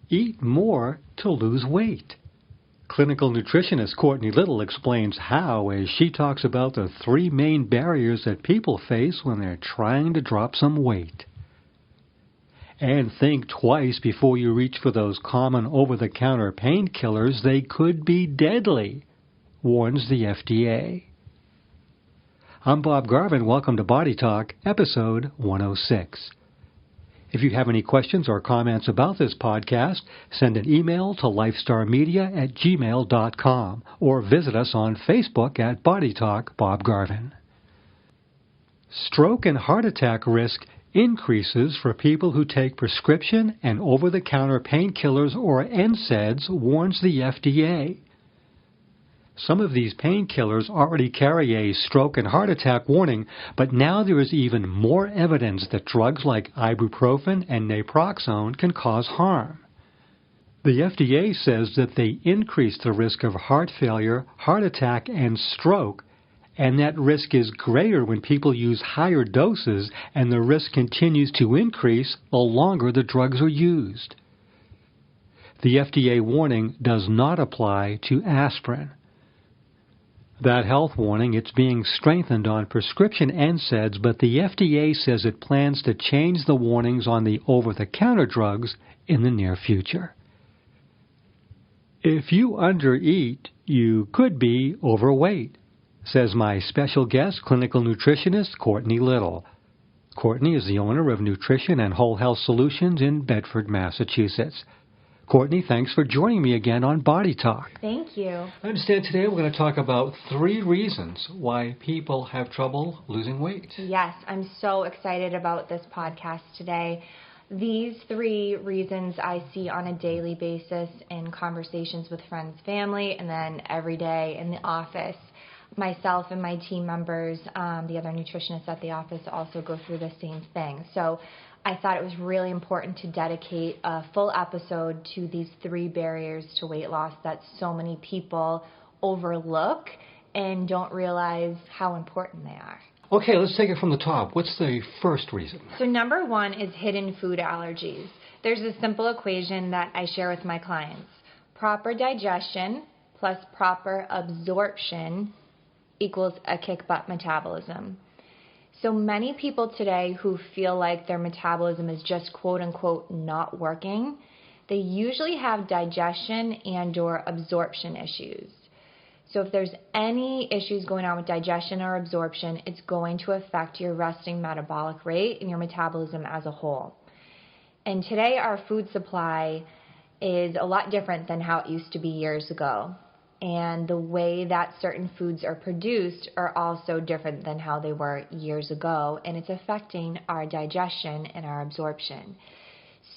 Eat more to lose weight. Clinical nutritionist Courtney Little explains how as she talks about the three main barriers that people face when they're trying to drop some weight. And think twice before you reach for those common over-the-counter painkillers. They could be deadly, warns the FDA. I'm Bob Garvin. Welcome to Body Talk, episode 106. If you have any questions or comments about this podcast, send an email to lifestarmedia@gmail.com or visit us on Facebook at Body Talk Bob Garvin. Stroke and heart attack risk increases for people who take prescription and over-the-counter painkillers or NSAIDs, warns the FDA. Some of these painkillers already carry a stroke and heart attack warning, but now there is even more evidence that drugs like ibuprofen and naproxone can cause harm. The FDA says that they increase the risk of heart failure, heart attack, and stroke, and that risk is greater when people use higher doses, and the risk continues to increase the longer the drugs are used. The FDA warning does not apply to aspirin. That health warning, it's being strengthened on prescription NSAIDs, but the FDA says it plans to change the warnings on the over-the-counter drugs in the near future. If you undereat, you could be overweight, says my special guest, clinical nutritionist Courtney Little. Courtney is the owner of Nutrition and Whole Health Solutions in Bedford, Massachusetts. Courtney, thanks for joining me again on Body Talk. Thank you. I understand today we're going to talk about 3 reasons why people have trouble losing weight. Yes, I'm so excited about this podcast today. These 3 reasons I see on a daily basis in conversations with friends, family, and then every day in the office. Myself and my team members, the other nutritionists at the office, also go through the same thing. So I thought it was really important to dedicate a full episode to these 3 barriers to weight loss that so many people overlook and don't realize how important they are. Okay, let's take it from the top. What's the first reason? So number 1 is hidden food allergies. There's a simple equation that I share with my clients. Proper digestion plus proper absorption equals a kick-butt metabolism. So many people today who feel like their metabolism is just quote-unquote not working, they usually have digestion and or absorption issues. So if there's any issues going on with digestion or absorption, it's going to affect your resting metabolic rate and your metabolism as a whole. And today our food supply is a lot different than how it used to be years ago. And the way that certain foods are produced are also different than how they were years ago, and it's affecting our digestion and our absorption.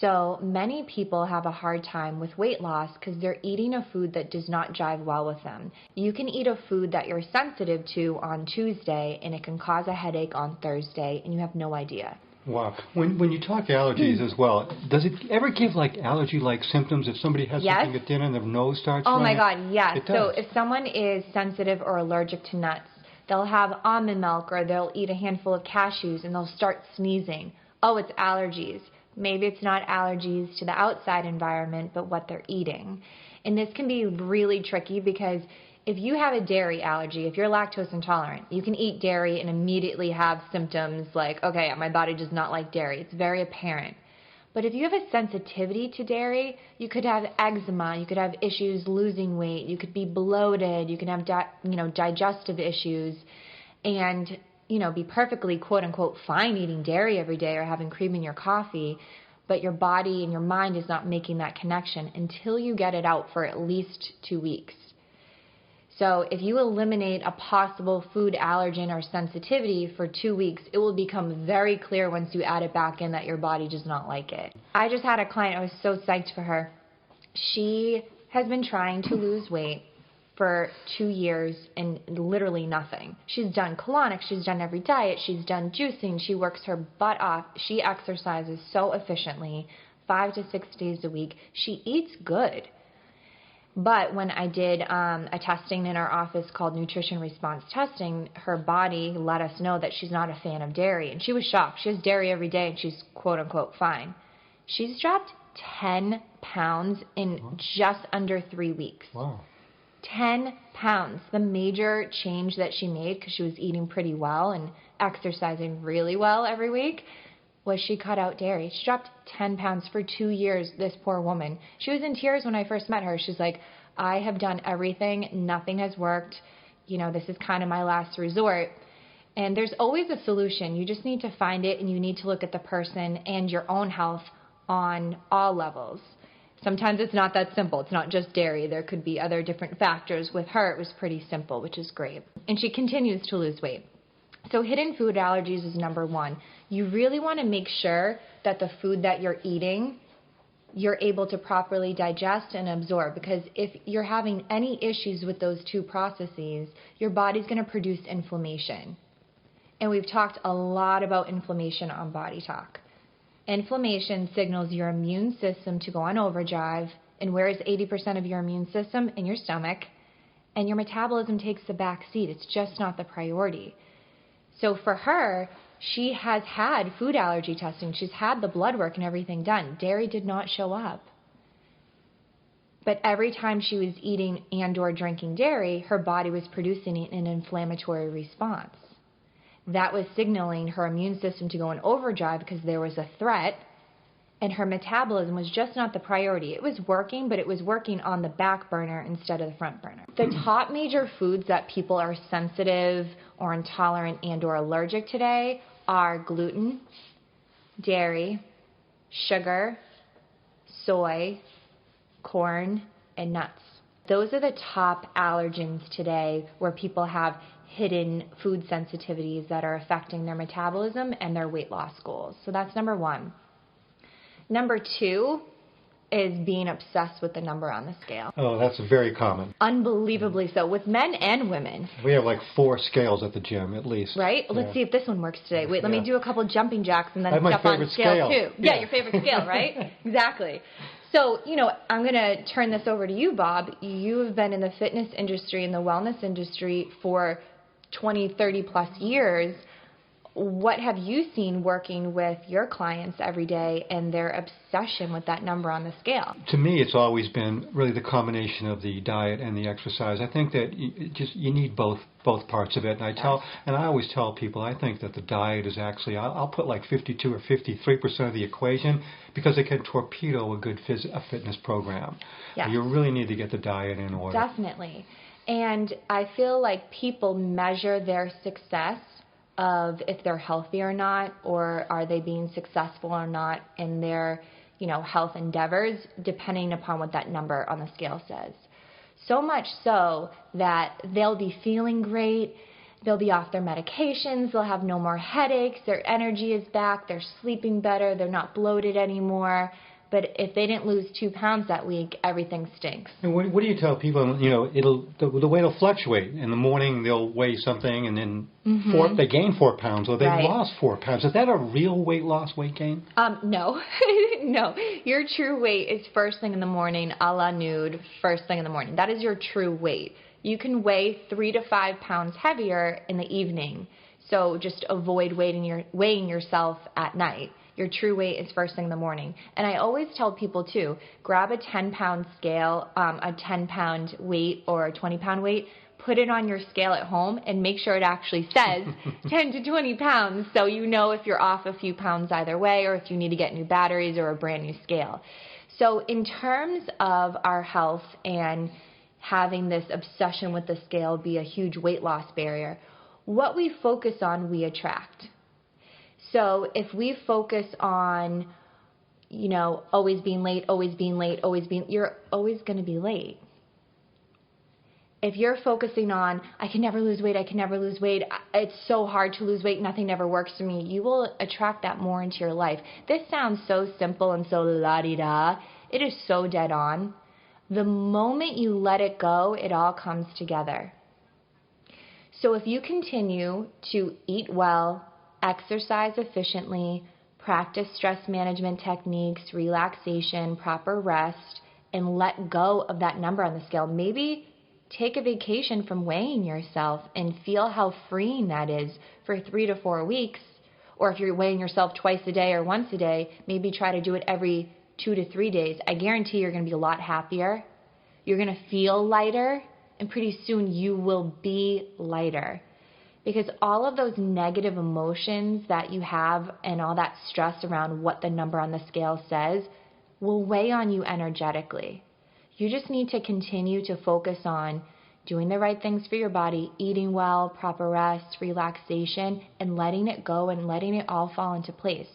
So many people have a hard time with weight loss because they're eating a food that does not jive well with them. You can eat a food that you're sensitive to on Tuesday, and it can cause a headache on Thursday, and you have no idea. Wow. When you talk allergies as well, does it ever give like allergy-like symptoms if somebody has something at dinner and their nose starts running? Oh my God, yes. It does. So if someone is sensitive or allergic to nuts, they'll have almond milk or they'll eat a handful of cashews and they'll start sneezing. Oh, it's allergies. Maybe it's not allergies to the outside environment, but what they're eating. And this can be really tricky because if you have a dairy allergy, if you're lactose intolerant, you can eat dairy and immediately have symptoms like, okay, my body does not like dairy. It's very apparent. But if you have a sensitivity to dairy, you could have eczema, you could have issues losing weight, you could be bloated, you can have digestive issues, and be perfectly quote unquote fine eating dairy every day or having cream in your coffee, but your body and your mind is not making that connection until you get it out for at least 2 weeks. So if you eliminate a possible food allergen or sensitivity for 2 weeks, it will become very clear once you add it back in that your body does not like it. I just had a client, I was so psyched for her. She has been trying to lose weight for 2 years and literally nothing. She's done colonics, she's done every diet, she's done juicing, she works her butt off, she exercises so efficiently, 5 to 6 days a week. She eats good. But when I did a testing in our office called nutrition response testing, her body let us know that she's not a fan of dairy. And she was shocked. She has dairy every day and she's quote unquote fine. She's dropped 10 pounds in just under 3 weeks. Wow. 10 pounds. The major change that she made, because she was eating pretty well and exercising really well every week, was she cut out dairy. She dropped 10 pounds for 2 years, this poor woman. She was in tears when I first met her. She's like, I have done everything. Nothing has worked. This is kind of my last resort. And there's always a solution. You just need to find it, and you need to look at the person and your own health on all levels. Sometimes it's not that simple. It's not just dairy. There could be other different factors. With her, it was pretty simple, which is great. And she continues to lose weight. So hidden food allergies is number one. You really want to make sure that the food that you're eating, you're able to properly digest and absorb, because if you're having any issues with those two processes, your body's going to produce inflammation. And we've talked a lot about inflammation on Body Talk. Inflammation signals your immune system to go on overdrive. And where is 80% of your immune system? In your stomach. And your metabolism takes the back seat. It's just not the priority. So for her, she has had food allergy testing. She's had the blood work and everything done. Dairy did not show up. But every time she was eating and or drinking dairy, her body was producing an inflammatory response. That was signaling her immune system to go in overdrive because there was a threat, and her metabolism was just not the priority. It was working, but it was working on the back burner instead of the front burner. The top major foods that people are sensitive or intolerant and or allergic today are gluten, dairy, sugar, soy, corn, and nuts. Those are the top allergens today where people have hidden food sensitivities that are affecting their metabolism and their weight loss goals. So that's number one. Number two is being obsessed with the number on the scale. Oh, that's very common. Unbelievably so, with men and women. We have like 4 scales at the gym at least. Right? Yeah. Let's see if this one works today. Wait, let me do a couple jumping jacks and then step on scale too. Yeah, your favorite scale, right? Exactly. So, I'm going to turn this over to you, Bob. You have been in the fitness industry and the wellness industry for 20, 30 plus years. What have you seen working with your clients every day and their obsession with that number on the scale? To me, it's always been really the combination of the diet and the exercise. I think that you need both parts of it. And I always tell people, I think that the diet is actually, I'll put like 52 or 53% of the equation, because it can torpedo a good fitness program. Yes. You really need to get the diet in order. Definitely. And I feel like people measure their success of if they're healthy or not, or are they being successful or not in their, health endeavors, depending upon what that number on the scale says. So much so that they'll be feeling great, they'll be off their medications, they'll have no more headaches, their energy is back, they're sleeping better, they're not bloated anymore. But if they didn't lose 2 pounds that week, everything stinks. And what do you tell people? The weight will fluctuate. In the morning, they'll weigh something, and then they gain 4 pounds, or they lost 4 pounds. Is that a real weight loss, weight gain? No. No. Your true weight is first thing in the morning, a la nude, first thing in the morning. That is your true weight. You can weigh 3 to 5 pounds heavier in the evening. So just avoid weighing yourself at night. Your true weight is first thing in the morning. And I always tell people, too, grab a 10-pound scale, a 10-pound weight or a 20-pound weight, put it on your scale at home, and make sure it actually says 10 to 20 pounds so you know if you're off a few pounds either way, or if you need to get new batteries or a brand new scale. So in terms of our health and having this obsession with the scale be a huge weight loss barrier, what we focus on, we attract. So if we focus on, always being late, you're always going to be late. If you're focusing on, I can never lose weight, it's so hard to lose weight, nothing ever works for me, you will attract that more into your life. This sounds so simple and so la-di-da. It is so dead on. The moment you let it go, it all comes together. So if you continue to eat well, exercise efficiently, practice stress management techniques, relaxation, proper rest, and let go of that number on the scale. Maybe take a vacation from weighing yourself and feel how freeing that is for 3 to 4 weeks. Or if you're weighing yourself twice a day or once a day, maybe try to do it every 2 to 3 days, I guarantee you're going to be a lot happier. You're going to feel lighter, and pretty soon you will be lighter. Because all of those negative emotions that you have and all that stress around what the number on the scale says will weigh on you energetically. You just need to continue to focus on doing the right things for your body, eating well, proper rest, relaxation, and letting it go and letting it all fall into place.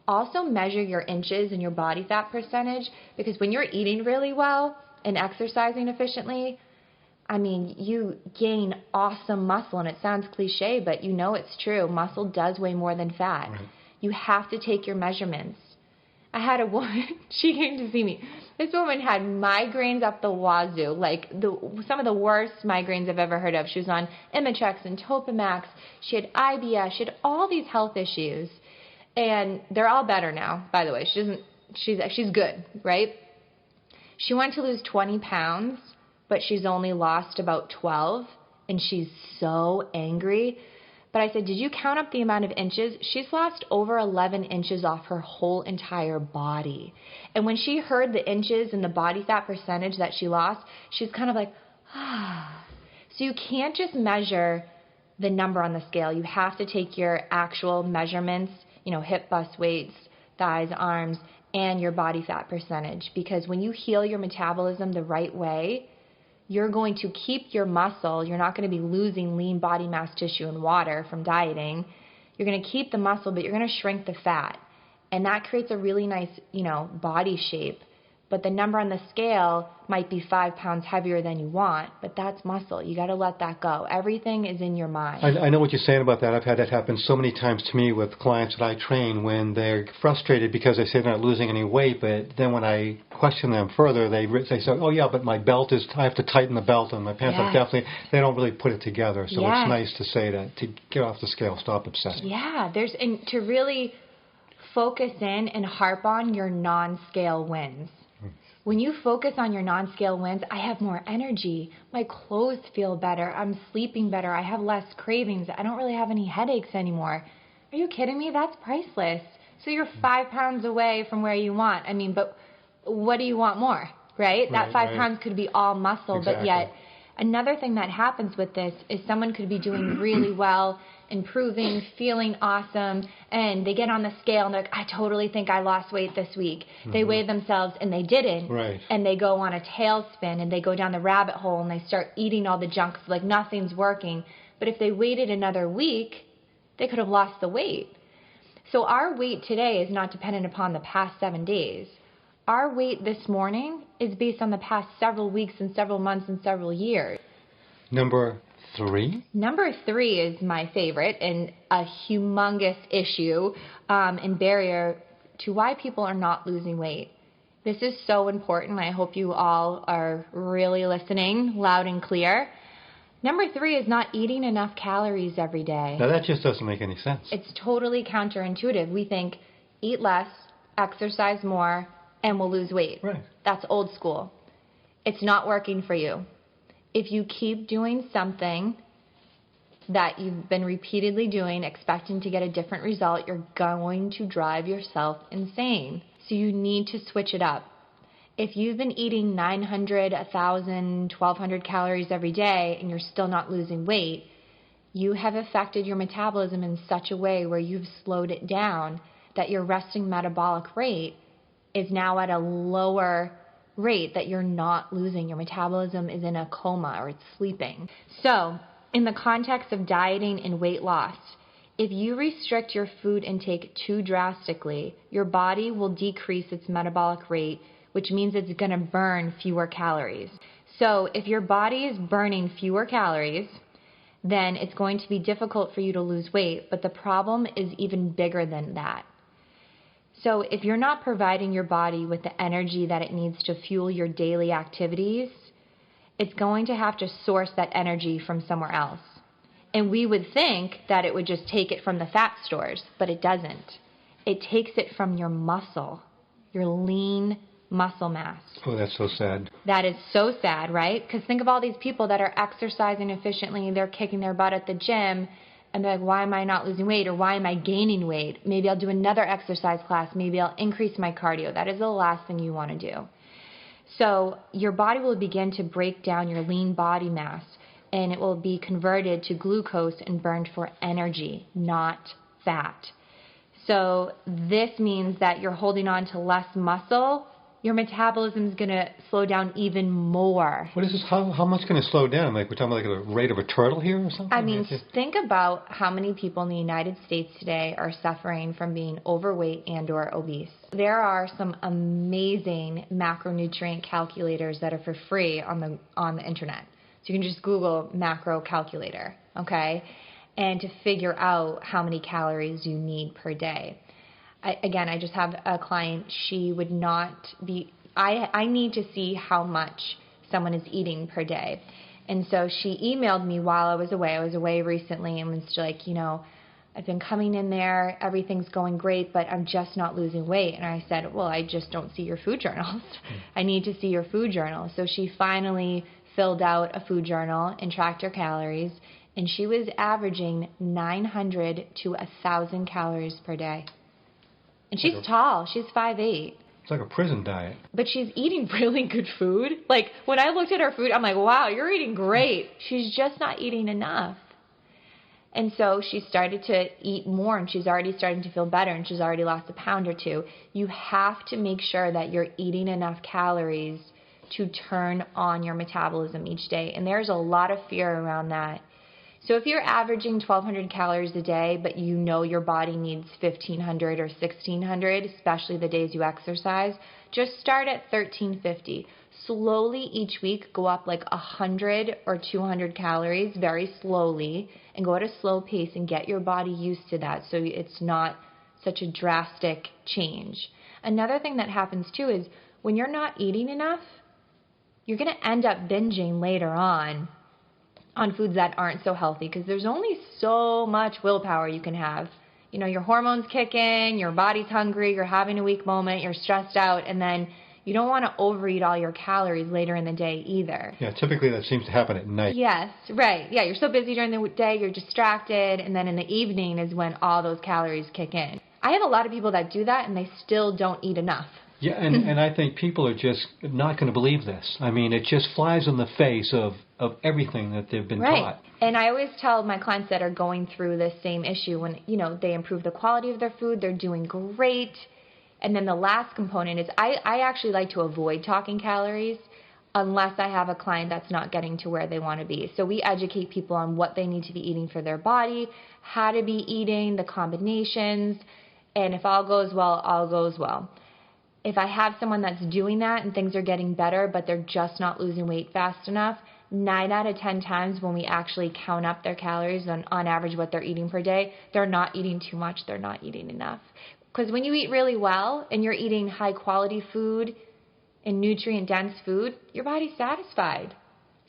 Also measure your inches and your body fat percentage, because when you're eating really well and exercising efficiently, I mean, you gain awesome muscle, and it sounds cliche, but you know it's true. Muscle does weigh more than fat. Right. You have to take your measurements. I had a woman, she came to see me. This woman had migraines up the wazoo, like some of the worst migraines I've ever heard of. She was on Imitrex and Topamax. She had IBS. She had all these health issues, and they're all better now, by the way. She's good, right? She wanted to lose 20 pounds, but she's only lost about 12, and she's so angry. But I said, did you count up the amount of inches? She's lost over 11 inches off her whole entire body. And when she heard the inches and the body fat percentage that she lost, she's kind of like, ah. So you can't just measure the number on the scale. You have to take your actual measurements, hip, bust, weights, thighs, arms, and your body fat percentage. Because when you heal your metabolism the right way, you're going to keep your muscle. You're not going to be losing lean body mass tissue and water from dieting. You're going to keep the muscle, but you're going to shrink the fat. And that creates a really nice, body shape. But the number on the scale might be 5 pounds heavier than you want, but that's muscle. You got to let that go. Everything is in your mind. I know what you're saying about that. I've had that happen so many times to me with clients that I train when they're frustrated because they say they're not losing any weight, but then when I question them further, they say, oh yeah, but my belt I have to tighten the belt and my pants are definitely, they don't really put it together. So it's nice to say that, to get off the scale, stop obsessing. Yeah, and to really focus in and harp on your non-scale wins. When you focus on your non-scale wins, I have more energy, my clothes feel better, I'm sleeping better, I have less cravings, I don't really have any headaches anymore. Are you kidding me? That's priceless. So you're 5 pounds away from where you want. I mean, but what do you want more, right? That 5 pounds could be all muscle, but yet another thing that happens with this is someone could be doing really well, improving, feeling awesome, and they get on the scale and they're like, I totally think I lost weight this week. They weigh themselves and they didn't. Right. And they go on a tailspin and they go down the rabbit hole and they start eating all the junk, like nothing's working. But if they waited another week, they could have lost the weight. So our weight today is not dependent upon the past 7 days. Our weight this morning is based on the past several weeks and several months and several years. Number 3? Number 3 is my favorite and a humongous issue and barrier to why people are not losing weight. This is so important. I hope you all are really listening loud and clear. Number 3 is not eating enough calories every day. Now that just doesn't make any sense. It's totally counterintuitive. We think eat less, exercise more, and we'll lose weight. Right. That's old school. It's not working for you. If you keep doing something that you've been repeatedly doing, expecting to get a different result, you're going to drive yourself insane. So you need to switch it up. If you've been eating 900, 1,000, 1,200 calories every day and you're still not losing weight, you have affected your metabolism in such a way where you've slowed it down that your resting metabolic rate is now at a lower rate, that you're not losing. Your metabolism is in a coma or it's sleeping. So in the context of dieting and weight loss, if you restrict your food intake too drastically, your body will decrease its metabolic rate, which means it's going to burn fewer calories. So if your body is burning fewer calories, then it's going to be difficult for you to lose weight. But the problem is even bigger than that. So if you're not providing your body with the energy that it needs to fuel your daily activities, it's going to have to source that energy from somewhere else. And we would think that it would just take it from the fat stores, but it doesn't. It takes it from your muscle, your lean muscle mass. Oh, that's so sad. That is so sad, right? Because think of all these people that are exercising efficiently, they're kicking their butt at the gym, and they're like, why am I not losing weight, or why am I gaining weight? Maybe I'll do another exercise class. Maybe I'll increase my cardio. That is the last thing you want to do. So your body will begin to break down your lean body mass, and it will be converted to glucose and burned for energy, not fat. So this means that you're holding on to less muscle. Your metabolism is going to slow down even more. What is this? How much can it slow down? Like we're talking about like the rate of a turtle here or something? I mean, think about how many people in the United States today are suffering from being overweight and or obese. There are some amazing macronutrient calculators that are for free on the internet. So you can just Google macro calculator, okay? And to figure out how many calories you need per day. I just have a client, she would not be, I need to see how much someone is eating per day. And so she emailed me while I was away. I was away recently and was like, I've been coming in there, everything's going great, but I'm just not losing weight. And I said, well, I just don't see your food journals. I need to see your food journal. So she finally filled out a food journal and tracked her calories, and she was averaging 900 to 1,000 calories per day. And she's tall. She's 5'8". It's like a prison diet. But she's eating really good food. Like, when I looked at her food, I'm like, wow, you're eating great. She's just not eating enough. And so she started to eat more, and she's already starting to feel better, and she's already lost a pound or two. You have to make sure that you're eating enough calories to turn on your metabolism each day. And there's a lot of fear around that. So if you're averaging 1,200 calories a day, but you know your body needs 1,500 or 1,600, especially the days you exercise, just start at 1,350. Slowly each week go up like 100 or 200 calories very slowly, and go at a slow pace and get your body used to that so it's not such a drastic change. Another thing that happens too is when you're not eating enough, you're going to end up binging later on foods that aren't so healthy, because there's only so much willpower you can have. Your hormones kick in, your body's hungry, you're having a weak moment, you're stressed out, and then you don't want to overeat all your calories later in the day either. Yeah, typically that seems to happen at night. Yes, right. Yeah, you're so busy during the day, you're distracted, and then in the evening is when all those calories kick in. I have a lot of people that do that, and they still don't eat enough. Yeah, and I think people are just not going to believe this. I mean, it just flies in the face of everything that they've been taught. And I always tell my clients that are going through this same issue, when, they improve the quality of their food, they're doing great. And then the last component is I actually like to avoid talking calories unless I have a client that's not getting to where they want to be. So we educate people on what they need to be eating for their body, how to be eating, the combinations, and if all goes well, all goes well. If I have someone that's doing that and things are getting better, but they're just not losing weight fast enough, 9 out of 10 times when we actually count up their calories on average what they're eating per day, they're not eating too much, they're not eating enough. Because when you eat really well and you're eating high quality food and nutrient dense food, your body's satisfied.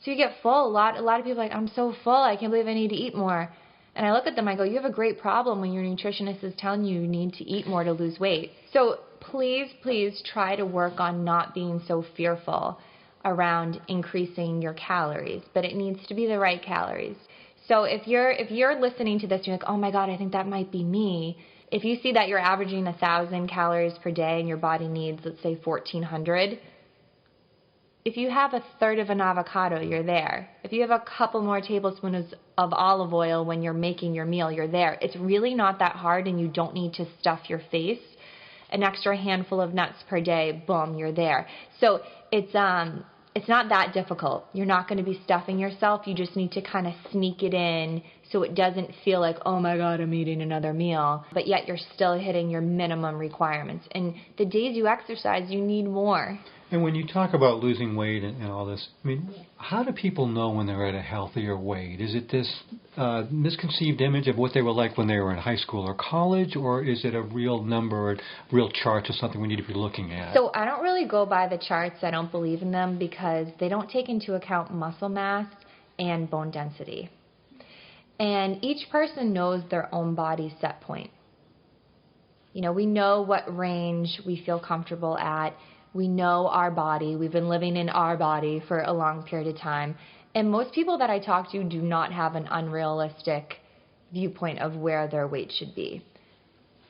So you get full. A lot of people are like, I'm so full, I can't believe I need to eat more. And I look at them, I go, you have a great problem when your nutritionist is telling you you need to eat more to lose weight. So please try to work on not being so fearful around increasing your calories, but it needs to be the right calories. So if you're listening to this, you're like, oh my God, I think that might be me. If you see that you're averaging 1,000 calories per day and your body needs, let's say, 1,400, if you have a third of an avocado, you're there. If you have a couple more tablespoons of olive oil when you're making your meal, you're there. It's really not that hard, and you don't need to stuff your face. An extra handful of nuts per day, boom, you're there. So it's not that difficult. You're not going to be stuffing yourself. You just need to kind of sneak it in so it doesn't feel like, oh my God, I'm eating another meal, but yet you're still hitting your minimum requirements. And the days you exercise, you need more. And when you talk about losing weight and all this, I mean, how do people know when they're at a healthier weight? Is it this misconceived image of what they were like when they were in high school or college, or is it a real number or real chart or something we need to be looking at? So I don't really go by the charts. I don't believe in them because they don't take into account muscle mass and bone density. And each person knows their own body set point. We know what range we feel comfortable at. We know our body. We've been living in our body for a long period of time. And most people that I talk to do not have an unrealistic viewpoint of where their weight should be.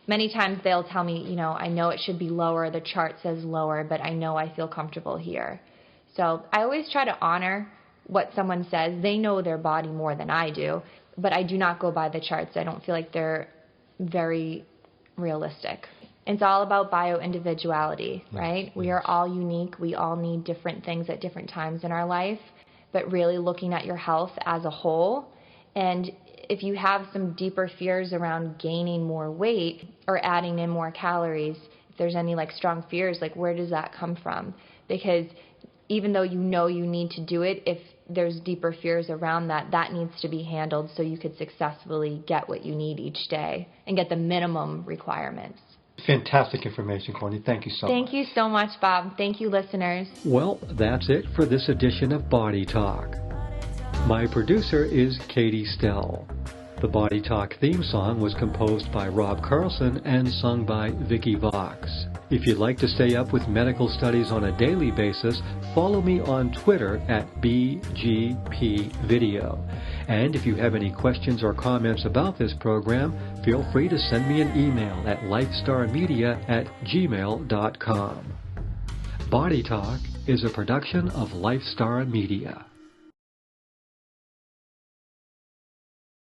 Many times they'll tell me, I know it should be lower, the chart says lower, but I know I feel comfortable here. So I always try to honor what someone says. They know their body more than I do, but I do not go by the charts. I don't feel like they're very realistic. It's all about bio-individuality, right? We are all unique. We all need different things at different times in our life, but really looking at your health as a whole. And if you have some deeper fears around gaining more weight or adding in more calories, if there's any strong fears, where does that come from? Because even though you know you need to do it, if there's deeper fears around that, that needs to be handled so you could successfully get what you need each day and get the minimum requirements. Fantastic information, Courtney. Thank you so much. Thank you so much, Bob. Thank you, listeners. Well, that's it for this edition of Body Talk. My producer is Katie Stell. The Body Talk theme song was composed by Rob Carlson and sung by Vicky Vox. If you'd like to stay up with medical studies on a daily basis, follow me on Twitter at BGPVideo. And if you have any questions or comments about this program, feel free to send me an email at lifestarmedia@gmail.com. Body Talk is a production of Lifestar Media.